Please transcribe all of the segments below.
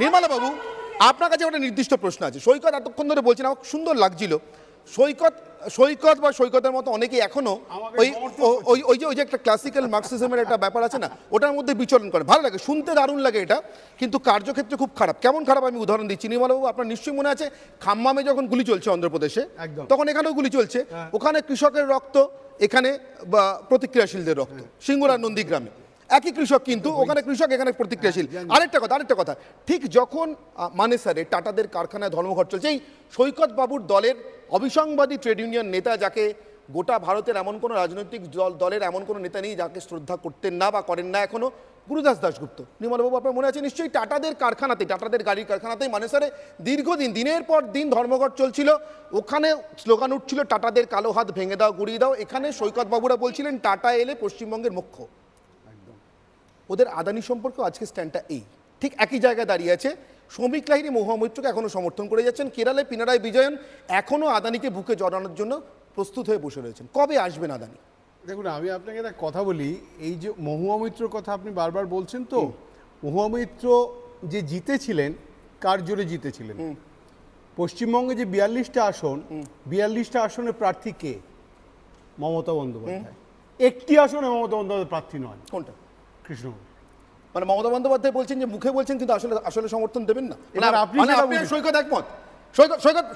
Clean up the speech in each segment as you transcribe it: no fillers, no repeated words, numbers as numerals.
নির্মলা বাবু, আপনার কাছে একটা নির্দিষ্ট প্রশ্ন আছে। সৈকত এতক্ষণ ধরে বলছেন, আমার সুন্দর লাগছিল। সৈকত বা সৈকতের মতো অনেকেই এখনো ওই যে একটা ক্লাসিক্যাল মার্কসিজমের একটা ব্যাপার আছে না, ওটার মধ্যে বিচরণ করে। ভালো লাগে, শুনতে দারুণ লাগে এটা, কিন্তু কার্যক্ষেত্রে খুব খারাপ। কেমন খারাপ আমি উদাহরণ দিচ্ছি। নির্মলাবাবু, আপনার নিশ্চয়ই মনে আছে খাম্মামে যখন গুলি চলছে অন্ধ্রপ্রদেশে, তখন এখানেও গুলি চলছে। ওখানে কৃষকের রক্ত, এখানে প্রতিক্রিয়াশীলদের রক্ত। সিঙ্গুর আর নন্দীগ্রামে একই কৃষক, কিন্তু ওখানে কৃষক, এখানে প্রতিক্রিয়াশীল। আরেকটা কথা, ঠিক যখন মানেসারে টাটাদের কারখানায় ধর্মঘট চলছে, এই সৈকত বাবুর দলের অবিসংবাদী ট্রেড ইউনিয়ন নেতা, যাকে গোটা ভারতের এমন কোনো রাজনৈতিক দলের এমন কোনো নেতা নেই যাকে শ্রদ্ধা করতেন না বা করেন না এখনো, গুরুদাস দাশগুপ্ত। নির্মলাবাবু, আপনার মনে আছে নিশ্চয়ই, টাটাদের কারখানাতে, টাটাদের গাড়ির কারখানাতেই মানেসারে দীর্ঘদিন, দিনের পর দিন ধর্মঘট চলছিল। ওখানে স্লোগান উঠছিল, টাটাদের কালো হাত ভেঙে দাও, গুড়িয়ে দাও। এখানে সৈকত বাবুরা বলছিলেন, টাটা এলে পশ্চিমবঙ্গের মুখ্য। ওদের আদানি সম্পর্কে আজকে স্ট্যান্ডটা এই, ঠিক একই জায়গায় দাঁড়িয়ে আছে। শ্রমিক লাহিড়ী মহুয়া মৈত্রকে এখনও সমর্থন করে যাচ্ছেন। কেরালে পিনারাই বিজয়ন এখনও আদানিকে বুকে জড়ানোর জন্য প্রস্তুত হয়ে বসে রয়েছেন। কবে আসবেন আদানি? দেখুন, আমি আপনাকে একটা কথা বলি, এই যে মহুয়া মৈত্রর কথা আপনি বারবার বলছেন, তো মহুয়া মৈত্র যে জিতেছিলেন, কার জোরে জিতেছিলেন? পশ্চিমবঙ্গে যে 42টা আসন, 42টা আসনের প্রার্থী কে? মমতা বন্দ্যোপাধ্যায়। একটি আসনে মমতা বন্দ্যোপাধ্যায় প্রার্থী নয়। কোনটা? কৃষ্ণনগর। মানে মমতা বন্দ্যোপাধ্যায় বলছেন যে মুখে বলছেন, কিন্তু আসলে সমর্থন দেবেন না। আপনি সৈকত একমত?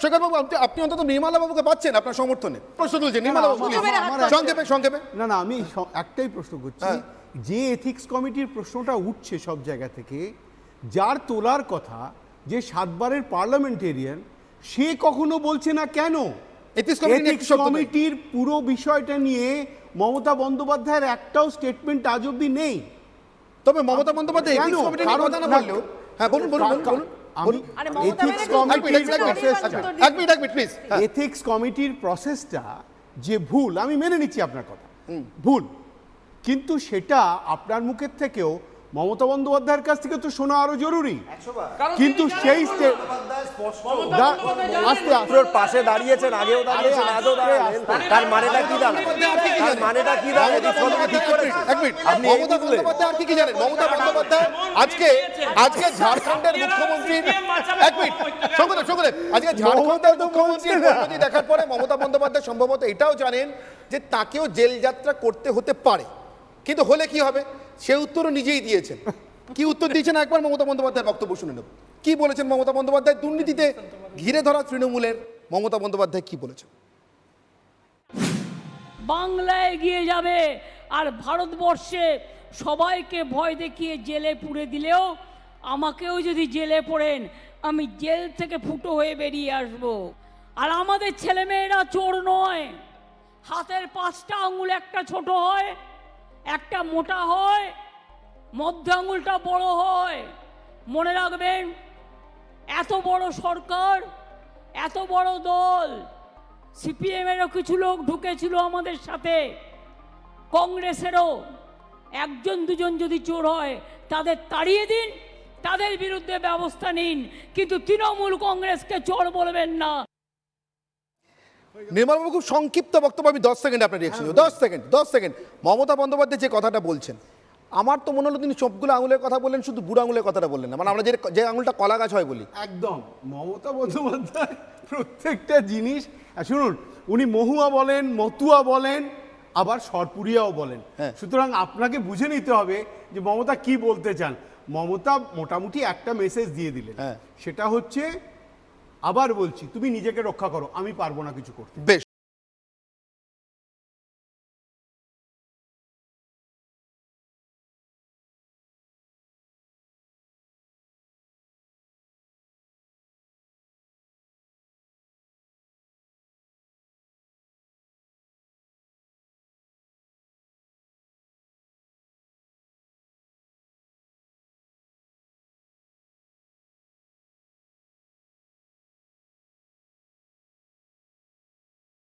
সৈকত বাবু, আপনি অন্তত নির্মলা বাবুকে পাচ্ছেন আপনার সমর্থনে? প্রশ্ন তুলছেন নির্মলা বাবু, সংক্ষেপে। না, আমি একটাই প্রশ্ন করছি, যে এথিক্স কমিটির প্রশ্নটা উঠছে সব জায়গা থেকে, যার তোলার কথা, যে 7 বারের পার্লামেন্টেরিয়ান, সে কখনো বলছে না কেন? এথিক্স কমিটির পুরো বিষয়টা নিয়ে মমতা বন্দ্যোপাধ্যায়ের একটাও স্টেটমেন্ট আজ অব্দি নেই। তবে মমতা বন্দ্যোপাধ্যায় এথিক্স কমিটির কথা না বললেও, হ্যাঁ বলুন। এথিক্স কমিটির প্রসেসটা যে ভুল, আমি মেনে নিচ্ছি আপনার কথা, ভুল, কিন্তু সেটা আপনার মুখের থেকেও মমতা বন্দ্যোপাধ্যায়ের কাছ থেকে তো শোনা আরো জরুরি। কিন্তু সেই পাশে দাঁড়িয়েছেন, আগেও দাঁড়িয়েছেন, আজও দাঁড়ালেন, তার মানেটা কি দাঁড়ায়? আপনি মমতা বন্দ্যোপাধ্যায় আর কি জানেন? মমতা বন্দ্যোপাধ্যায় আজকে ঝাড়খণ্ডের মুখ্যমন্ত্রীর, এক মিনিট সংক্ষেপে, আজকে ঝাড়খণ্ডের মুখ্যমন্ত্রীর পরিণতি দেখার পরে মমতা বন্দ্যোপাধ্যায় সম্ভবত এটাও জানেন যে তাকেও জেল যাত্রা করতে হতে পারে, কিন্তু হলে কি হবে সে উত্তরও নিজেই দিয়েছেন। কি উত্তর দিয়েছেন একবার মমতা বন্দ্যোপাধ্যায়ের বক্তব্য শুনে নেব। কি বলেছেন মমতা বন্দ্যোপাধ্যায়? দুর্নীতিতে ঘিরে ধরা তৃণমূলের মমতা বন্দ্যোপাধ্যায় কি বলেছেন? বাংলা এগিয়ে যাবে, আর ভারতবর্ষে সবাইকে ভয় দেখিয়ে জেলে পুরে দিলেও আমাকেও যদি জেলে পড়েন, আমি জেল থেকে ফুটো হয়ে বেরিয়ে আসব। আর আমাদের ছেলেমেয়েরা চোর নয়। হাতের 5টা আঙুল একটা ছোট হয়, একটা মোটা হয়, মধ্য আঙুলটা বড় হয়। মনে রাখবেন, এত বড় সরকার, এত বড় দল, সিপিএমেরও কিছু লোক ঢুকেছিল আমাদের সাথে, কংগ্রেসেরও। 1-2জন যদি চোর হয় তাদের তাড়িয়ে দিন, তাদের বিরুদ্ধে ব্যবস্থা নিন, কিন্তু তৃণমূল কংগ্রেসকে চোর বলবেন না। নির্মলবাবু, খুব সংক্ষিপ্ত বক্তব্য, আমি 10 সেকেন্ড আপনার রিয়াকশন। 10 সেকেন্ড। মমতা বন্দ্যোপাধ্যায় যে কথাটা বলছেন, আমার তো মনে হলো তিনি সবগুলো আঙুলের কথা বললেন, শুধু বুড়ো আঙুলের কথাটা বললেন না। মানে আমরা যে আঙুলটা কলা গাছ হয় বলি, একদম মমতা বন্দ্যোপাধ্যায় প্রত্যেকটা জিনিস, শুনুন, উনি মহুয়া বলেন, মতুয়া বলেন, আবার সরপুরিয়াও বলেন। সুতরাং আপনাকে বুঝে নিতে হবে যে মমতা কি বলতে চান। মমতা মোটামুটি একটা মেসেজ দিয়ে দিলেন, সেটা হচ্ছে, আবার বলছি, তুমি নিজেকে রক্ষা করো, আমি পারবো না কিছু করতে। বেশ।